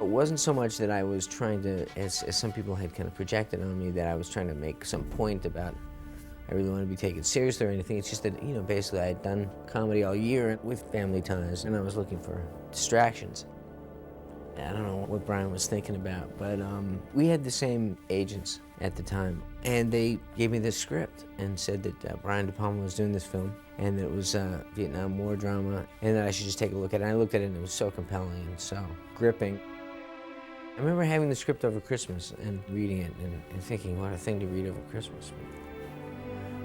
It wasn't so much that I was trying to, as some people had kind of projected on me, that I was trying to make some point about I really want to be taken seriously or anything. It's just that, basically I had done comedy all year with family ties, and I was looking for distractions. I don't know what Brian was thinking about, but we had the same agents at the time, and they gave me this script and said that Brian De Palma was doing this film, and that it was a Vietnam War drama, and that I should just take a look at it. And I looked at it, and it was so compelling and so gripping. I remember having the script over Christmas and reading it and thinking, what a thing to read over Christmas.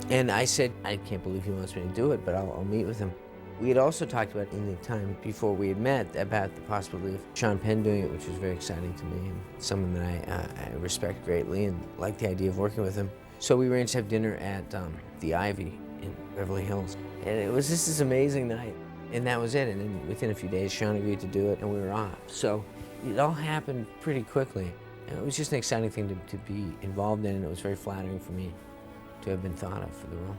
And I said, I can't believe he wants me to do it, but I'll meet with him. We had also talked about, in the time before we had met, about the possibility of Sean Penn doing it, which was very exciting to me, and someone that I respect greatly and like the idea of working with him. So we arranged to have dinner at the Ivy in Beverly Hills. And it was just this amazing night. And that was it. And then within a few days, Sean agreed to do it, and we were off. So it all happened pretty quickly. It was just an exciting thing to be involved in, and it was very flattering for me to have been thought of for the role.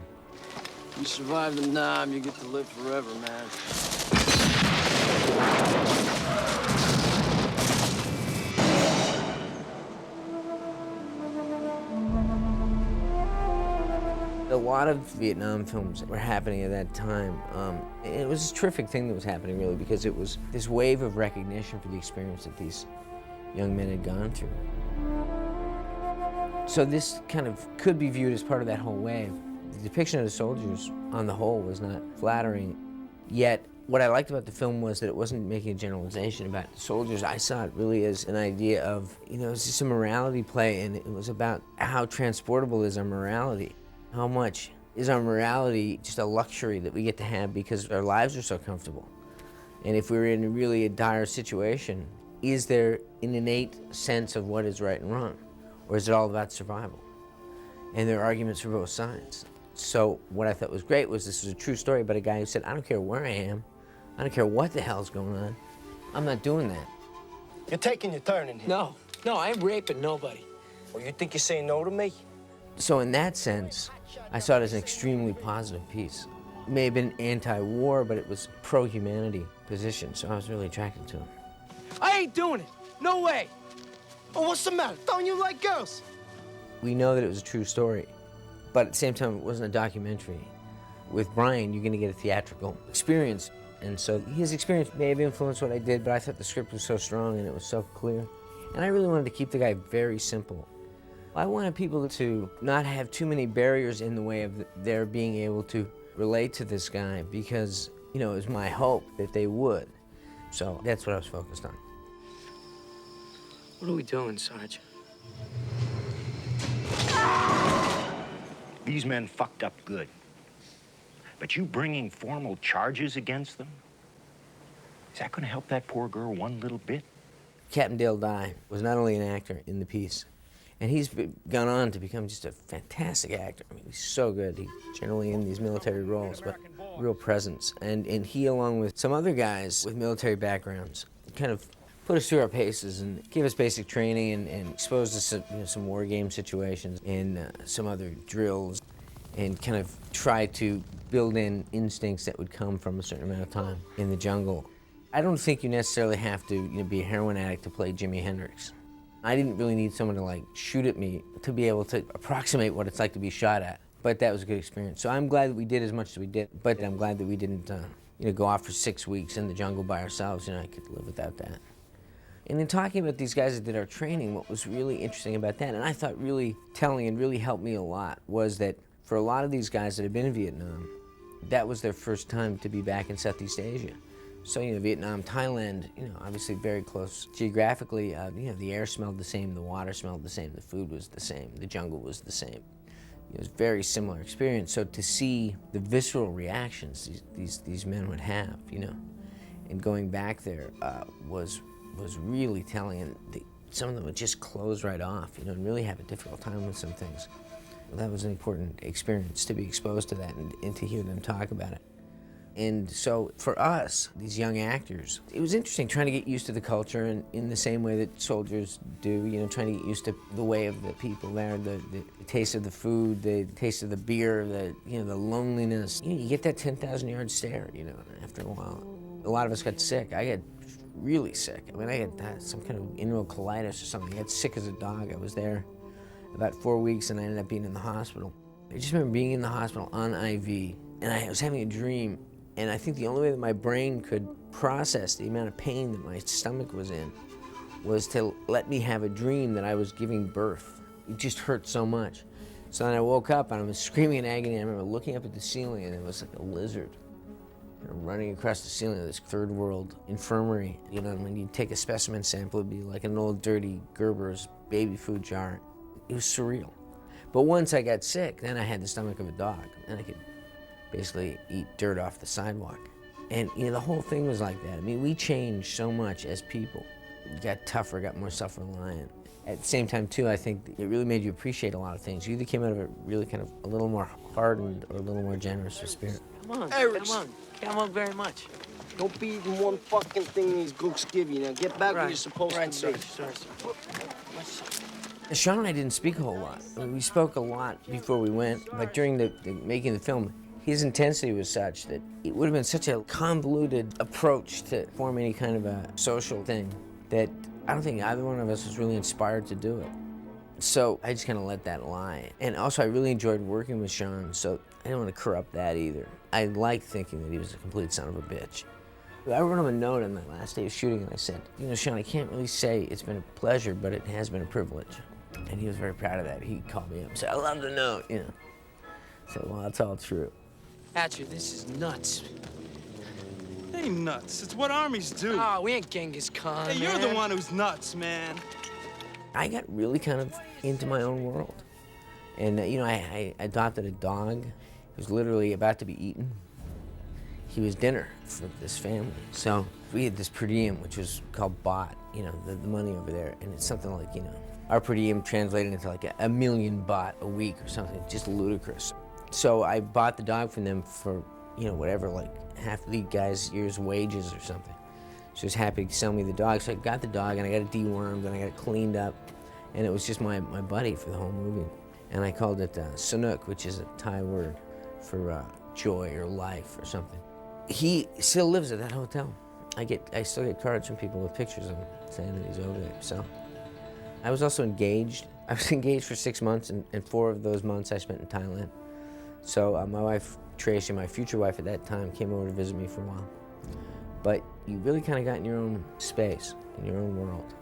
You survive the Nam, you get to live forever, man. A lot of Vietnam films were happening at that time. It was a terrific thing that was happening, really, because it was this wave of recognition for the experience that these young men had gone through. So this kind of could be viewed as part of that whole wave. The depiction of the soldiers, on the whole, was not flattering. Yet, what I liked about the film was that it wasn't making a generalization about the soldiers. I saw it really as an idea of, it was just a morality play, and it was about how transportable is our morality. How much is our morality just a luxury that we get to have because our lives are so comfortable? And if we're in really a dire situation, is there an innate sense of what is right and wrong? Or is it all about survival? And there are arguments for both sides. So what I thought was great was this was a true story about a guy who said, I don't care where I am, I don't care what the hell's going on, I'm not doing that. You're taking your turn in here. No, I ain't raping nobody. Well, you think you're saying no to me? So in that sense, I saw it as an extremely positive piece. It may have been anti-war, but it was pro-humanity position, so I was really attracted to it. I ain't doing it. No way. Oh, what's the matter? Don't you like girls? We know that it was a true story, but at the same time, it wasn't a documentary. With Brian, you're going to get a theatrical experience, and so his experience may have influenced what I did, but I thought the script was so strong and it was so clear. And I really wanted to keep the guy very simple. I wanted people to not have too many barriers in the way of their being able to relate to this guy because, it was my hope that they would. So that's what I was focused on. What are we doing, Sarge? These men fucked up good. But you bringing formal charges against them? Is that going to help that poor girl one little bit? Captain Dale Dye was not only an actor in the piece, and he's gone on to become just a fantastic actor. I mean, he's so good. He's generally in these military roles, but real presence. And he, along with some other guys with military backgrounds, kind of put us through our paces and gave us basic training and exposed us to some war game situations and some other drills and kind of tried to build in instincts that would come from a certain amount of time in the jungle. I don't think you necessarily have to be a heroin addict to play Jimi Hendrix. I didn't really need someone to shoot at me to be able to approximate what it's like to be shot at, but that was a good experience. So I'm glad that we did as much as we did, but I'm glad that we didn't go off for 6 weeks in the jungle by ourselves. I could live without that. And in talking about these guys that did our training, what was really interesting about that, and I thought really telling and really helped me a lot, was that for a lot of these guys that had been in Vietnam, that was their first time to be back in Southeast Asia. So, Vietnam, Thailand, obviously very close geographically. The air smelled the same, the water smelled the same, the food was the same, the jungle was the same. It was a very similar experience. So to see the visceral reactions these men would have, and going back there was really telling. And some of them would just close right off, and really have a difficult time with some things. That was an important experience to be exposed to that and to hear them talk about it. And so for us, these young actors, it was interesting trying to get used to the culture in the same way that soldiers do, trying to get used to the way of the people there, the taste of the food, the taste of the beer, the loneliness. You get that 10,000-yard stare, after a while. A lot of us got sick. I got really sick. I mean, I had some kind of enterocolitis or something. I got sick as a dog. I was there about 4 weeks, and I ended up being in the hospital. I just remember being in the hospital on IV, and I was having a dream, and I think the only way that my brain could process the amount of pain that my stomach was in was to let me have a dream that I was giving birth. It just hurt so much. So then I woke up, and I was screaming in agony. I remember looking up at the ceiling, and it was like a lizard running across the ceiling of this third world infirmary. You know, when you take a specimen sample, it'd be like an old dirty Gerber's baby food jar. It was surreal. But once I got sick, then I had the stomach of a dog, and I could basically eat dirt off the sidewalk. And you know, the whole thing was like that. I mean, we changed so much as people. We got tougher, got more self-reliant. At the same time, too, I think it really made you appreciate a lot of things. You either came out of it really kind of a little more hardened or a little more generous of spirit. Come on, Ericksson. come on very much. Don't be eating one fucking thing these gooks give you. Now get back where you're supposed to be. Sorry. Sean and I didn't speak a whole lot. I mean, we spoke a lot before we went, but during the making of the film, his intensity was such that it would have been such a convoluted approach to form any kind of a social thing that I don't think either one of us was really inspired to do it. So I just kind of let that lie. And also I really enjoyed working with Sean, so I didn't want to corrupt that either. I liked thinking that he was a complete son of a bitch. I wrote him a note on the last day of shooting, and I said, you know, Sean, I can't really say it's been a pleasure, but it has been a privilege. And he was very proud of that. He called me up and said, I love the note, you know. I said, well, that's all true. Hatcher, this is nuts. It ain't nuts. It's what armies do. Oh, we ain't Genghis Khan, Hey, you're man. the one who's nuts, man. I got really kind of into my own world. And, you know, I adopted a dog. He was literally about to be eaten. He was dinner for this family. So we had this per diem, which was called baht, you know, the money over there. And it's something like, you know, our per diem translated into like a million baht a week or something, just ludicrous. So I bought the dog from them for, you know, whatever, like half the guy's year's wages or something. She was happy to sell me the dog. So I got the dog and I got it dewormed and I got it cleaned up. And it was just my buddy for the whole movie. And I called it Sanuk, which is a Thai word for joy or life or something. He still lives at that hotel. I still get cards from people with pictures of him saying that he's over there. So I was also engaged. I was engaged for 6 months, and 4 of those months I spent in Thailand. So my wife, Tracy, my future wife at that time, came over to visit me for a while. But you really kind of got in your own space, in your own world.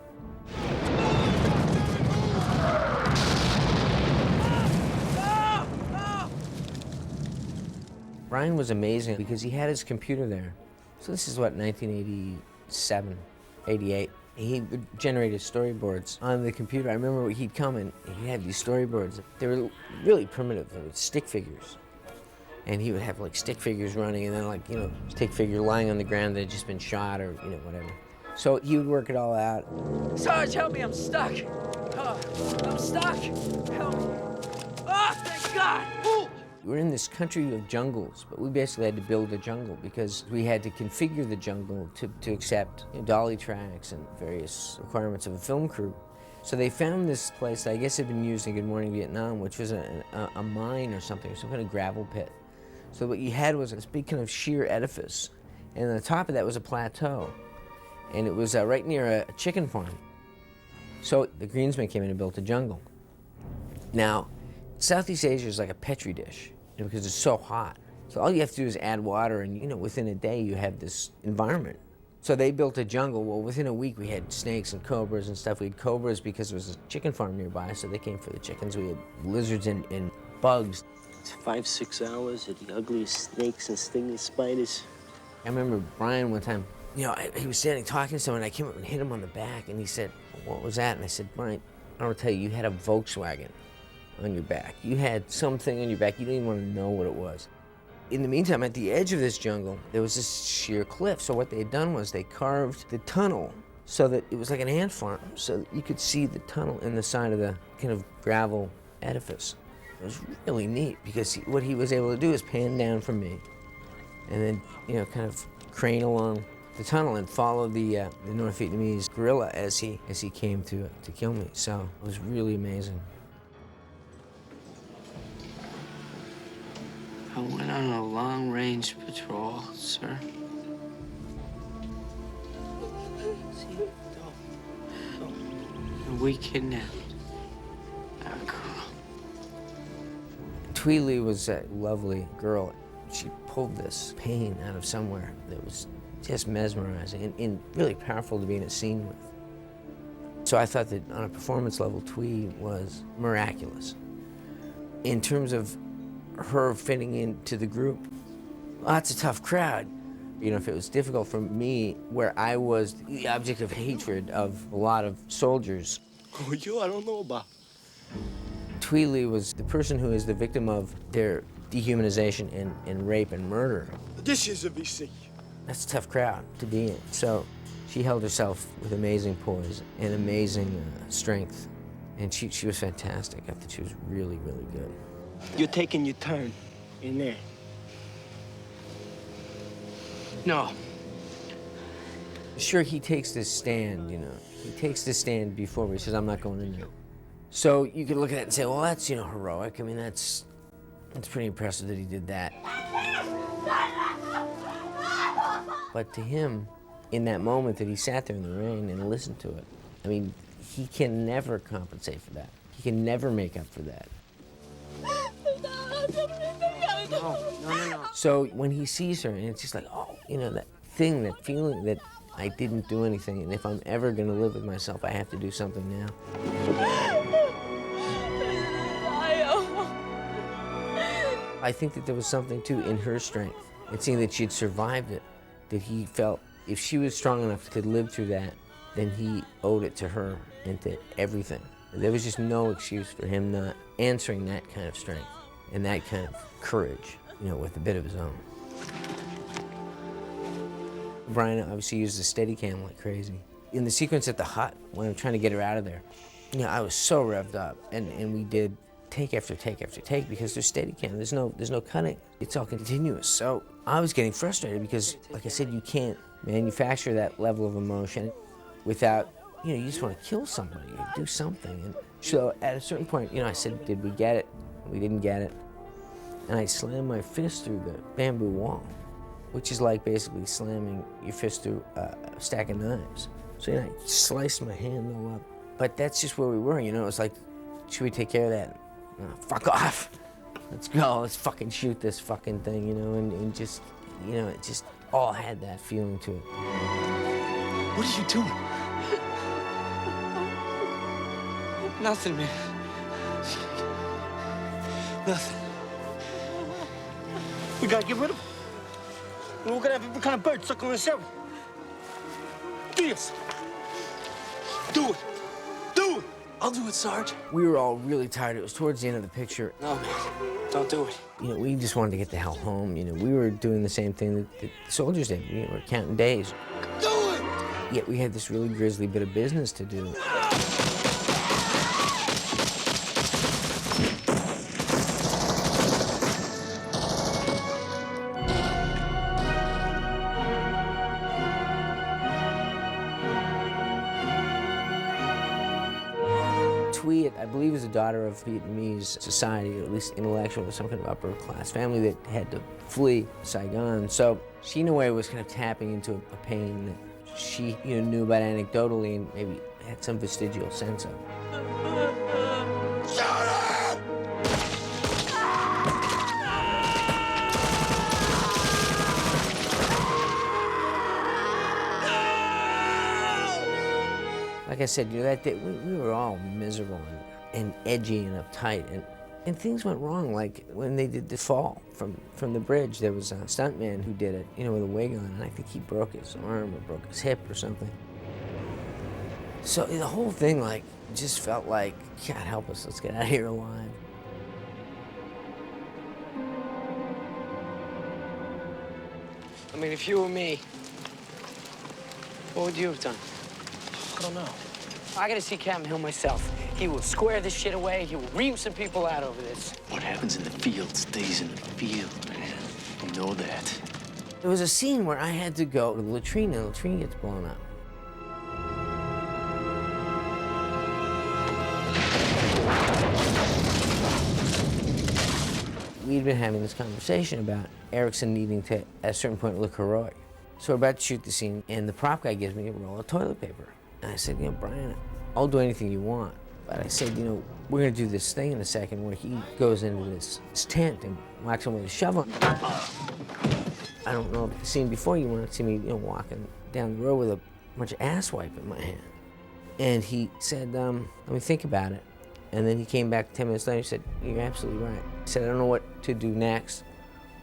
Brian was amazing because he had his computer there. So this is what, 1987, 88. He would generate his storyboards on the computer. I remember he'd come and he'd have these storyboards. They were really primitive. They were stick figures. And he would have like stick figures running and then like, you know, stick figure lying on the ground that had just been shot or, you know, whatever. So he would work it all out. Sarge, help me, I'm stuck. Oh, I'm stuck. Help me. Oh, thank God. Ooh. We're in this country of jungles, but we basically had to build a jungle because we had to configure the jungle to accept, you know, dolly tracks and various requirements of a film crew. So they found this place that I guess had been used in Good Morning Vietnam, which was a mine or something, some kind of gravel pit. So what you had was this big kind of sheer edifice, and on the top of that was a plateau, and it was right near a chicken farm. So the greensmen came in and built a jungle. Now, Southeast Asia is like a petri dish, you know, because it's so hot. So all you have to do is add water, and you know, within a day you have this environment. So they built a jungle. Well, within a week we had snakes and cobras and stuff. We had cobras because there was a chicken farm nearby, so they came for the chickens. We had lizards and bugs. It's 5-6 hours of the ugliest snakes and stinging spiders. I remember Brian one time, you know, he was standing talking to someone, and I came up and hit him on the back, and he said, what was that? And I said, Brian, I want to tell you, you had a Volkswagen on your back. You had something on your back. You didn't even want to know what it was. In the meantime, at the edge of this jungle, there was this sheer cliff. So what they had done was they carved the tunnel so that it was like an ant farm, so that you could see the tunnel in the side of the kind of gravel edifice. It was really neat because what he was able to do is pan down from me and then, you know, kind of crane along the tunnel and follow the North Vietnamese guerrilla as he came to kill me. So it was really amazing. I went on a long-range patrol, sir. We kidnapped our girl. Tweely was a lovely girl. She pulled this pain out of somewhere that was just mesmerizing and really powerful to be in a scene with. So I thought that on a performance level, Twee was miraculous. In terms of her fitting into the group, well, that's a tough crowd. You know, if it was difficult for me, where I was the object of hatred of a lot of soldiers. Oh, you I don't know about. Tweely was the person who is the victim of their dehumanization and rape and murder. This is a VC. That's a tough crowd to be in. So she held herself with amazing poise and amazing strength. And she was fantastic. I thought she was really, really good. You're taking your turn in there. No. Sure, he takes this stand, you know. He takes this stand before me. He says, I'm not going in there. So you could look at it and say, well, that's, you know, heroic. I mean, that's pretty impressive that he did that. But to him, in that moment that he sat there in the rain and listened to it, I mean, he can never compensate for that. He can never make up for that. No. So when he sees her, and it's just like, oh, you know, that thing, that feeling that I didn't do anything, and if I'm ever gonna live with myself, I have to do something now. I think that there was something, too, in her strength, and seeing that she'd survived it, that he felt if she was strong enough to live through that, then he owed it to her and to everything. There was just no excuse for him not answering that kind of strength and that kind of courage, you know, with a bit of his own. Brian obviously used the Steadicam like crazy. In the sequence at the hut, when I'm trying to get her out of there, you know, I was so revved up, and we did take after take after take because there's Steadicam, there's no cutting. It's all continuous. So I was getting frustrated because, like I said, you can't manufacture that level of emotion without, you know, you just want to kill somebody or do something. And so at a certain point, you know, I said, did we get it? We didn't get it. And I slammed my fist through the bamboo wall, which is like basically slamming your fist through a stack of knives. So, you know, I sliced my hand all up. But that's just where we were, you know, it's like, should we take care of that? Fuck off. Let's go, let's fucking shoot this fucking thing, you know, and just, you know, it just all had that feeling to it. What are you doing? Nothing, man. Nothing. We gotta get rid of him. We're gonna have every kind of bird stuck on this area. Do this. Do it. Do it. I'll do it, Sarge. We were all really tired. It was towards the end of the picture. No, man. Don't do it. You know, we just wanted to get the hell home. You know, we were doing the same thing that the soldiers did. We were counting days. Do it. Yet we had this really grisly bit of business to do. Twee, I believe, is a daughter of Vietnamese society, or at least intellectual, or some kind of upper class family that had to flee Saigon. So she, in a way, was kind of tapping into a pain that she, you know, knew about anecdotally and maybe had some vestigial sense of. Like I said, you know, that day, we were all miserable and edgy and uptight, and things went wrong. Like when they did the fall from the bridge, there was a stuntman who did it, you know, with a wig on, and I think he broke his arm or broke his hip or something. So the whole thing, like, just felt like, God help us, let's get out of here alive. I mean, if you were me, what would you have done? I don't know. I gotta see Captain Hill myself. He will square this shit away. He will ream some people out over this. What happens in the field stays in the field, man. You know that. There was a scene where I had to go to the latrine, and the latrine gets blown up. We'd been having this conversation about Ericksson needing to, at a certain point, look heroic. So we're about to shoot the scene, and the prop guy gives me a roll of toilet paper. And I said, you know, Brian, I'll do anything you want. But I said, you know, we're gonna do this thing in a second where he goes into this tent and whacks him with a shovel. I don't know if you've seen before, you want to see me, you know, walking down the road with a bunch of ass wipe in my hand. And he said, let me think about it. And then he came back 10 minutes later and said, you're absolutely right. He said, I don't know what to do next,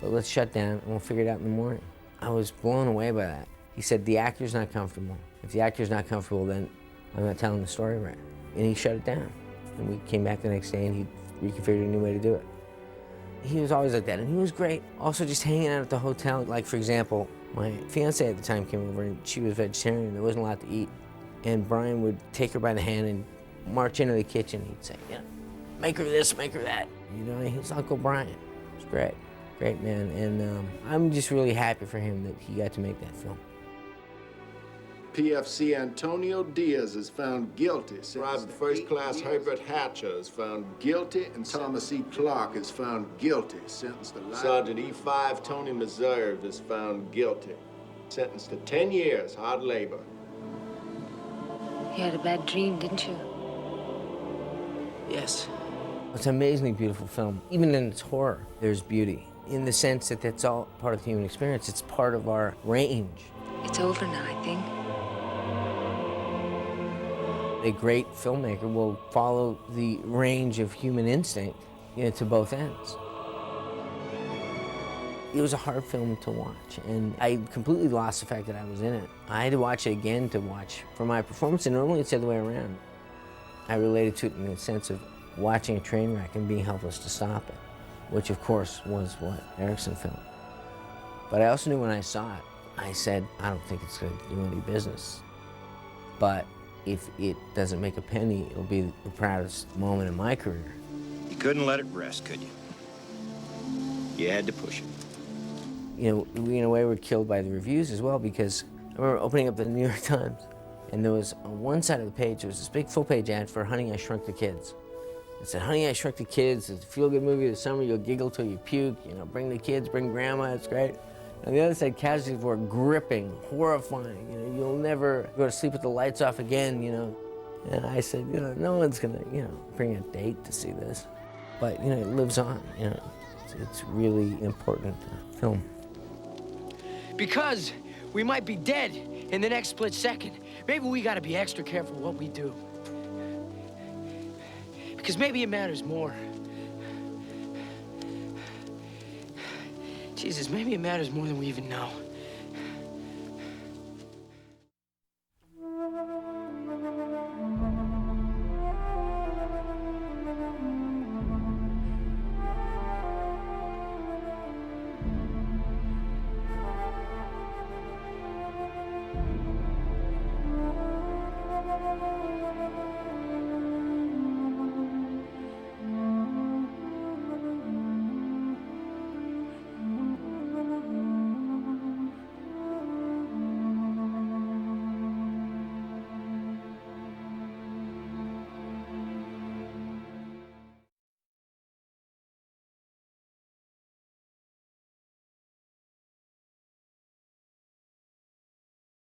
but let's shut down and we'll figure it out in the morning. I was blown away by that. He said, the actor's not comfortable. If the actor's not comfortable, then I'm not telling the story right. And he shut it down. And we came back the next day and he reconfigured a new way to do it. He was always like that, and he was great. Also just hanging out at the hotel, like for example, my fiance at the time came over and she was vegetarian, there wasn't a lot to eat. And Brian would take her by the hand and march into the kitchen. He'd say, you know, make her this, make her that. You know, he's Uncle Brian. It was great, great man. And I'm just really happy for him that he got to make that film. PFC Antonio Diaz is found guilty. Private First Class Herbert Hatcher is found guilty, and Thomas E. Clark is found guilty. Sentenced to life. Sergeant E5 Tony Meserve is found guilty. Sentenced to 10 years hard labor. You had a bad dream, didn't you? Yes. It's an amazingly beautiful film. Even in its horror, there's beauty. In the sense that that's all part of the human experience. It's part of our range. It's over now, I think. A great filmmaker will follow the range of human instinct, you know, to both ends. It was a hard film to watch, and I completely lost the fact that I was in it. I had to watch it again to watch for my performance, and normally it's the other way around. I related to it in the sense of watching a train wreck and being helpless to stop it, which of course was what Ericksson filmed. But I also knew when I saw it, I said, I don't think it's going to do any business. But if it doesn't make a penny, it'll be the proudest moment in my career. You couldn't let it rest, could you? You had to push it. You know, we in a way were killed by the reviews as well, because I remember opening up the New York Times, and there was on one side of the page, there was this big full-page ad for Honey, I Shrunk the Kids. It said, Honey, I Shrunk the Kids, it's a feel-good movie this summer, you'll giggle till you puke, you know, bring the kids, bring grandma, it's great. And the other side, Casualties were gripping, horrifying, you know, you'll never go to sleep with the lights off again, you know. And I said, you know, no one's gonna, you know, bring a date to see this. But, you know, it lives on, you know. It's really important film. Because we might be dead in the next split second. Maybe we gotta be extra careful what we do. Because maybe it matters more. Jesus, maybe it matters more than we even know.